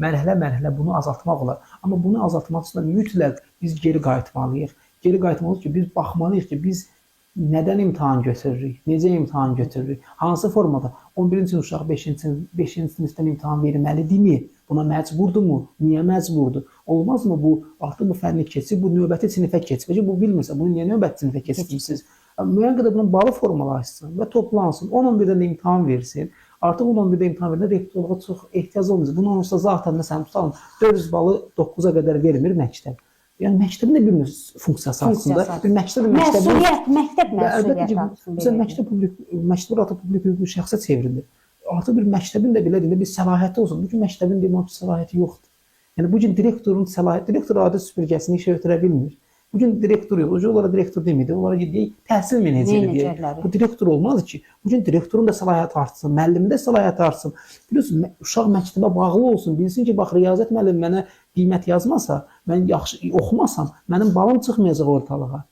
mərhələ-mərhələ bunu azaltmaq olar. Amma bunu azaltmaq üçün mütləq biz geri qayıtmalıyıq. Geri qayıtmalıyıq ki, biz baxmalıyıq ki, biz nədən imtahan götürürük, necə imtahan götürürük, hansı formada 11-ci sinif uşaq 5-ci sinifdən imtahan verməlidirmi, buna məcburdurmu, niyə məcburdur, olmazmı bu, artıq bu fənni keçib, bu növbəti sinifə keçib, bu bilmirsə, bunu niyə növbəti sinifə keçirsiniz? Müəyyən qədər bunun balı formalaşsın və toplansın, 10-11-dən də imtahan versin, artıq 10-11-də imtahan verəndə rektorluğa çox ehtiyac olmayacaq, bunun olsa zaten məsələn, tutalım, 400 balı 9-a qədər vermir məktəb. Yəni məktəbin də bir funksiyası aslında. Məsuliyyət, məktəb məsuliyyəti aslında. Məktəb artıq publik hüquqi şəxsə çevrilir. Artıq bir məktəbin də belə deyilən bir səlahiyyəti olsun. Bu gün məktəbin demək səlahiyyəti yoxdur. Yəni bu gün direktorun səlahiyyəti, direktor adi süpürgəsini işə götürə bilmir. Bu gün direktor yox, onlara direktor deməyək, onlara deyək, təhsil meneceri deyək. Bu direktor olmalı ki, bu gün direktorun da səlahiyyəti artsın, müəllimin də səlahiyyəti artsın. Biliyorsun, uşaq məktəbə bağlı olsun, bilsin ki, bax, riyaziyyat müəllimi mənə qiymət yazmasa, mən yaxşı oxumasam, mənim balım çıxmayacaq ortalığa.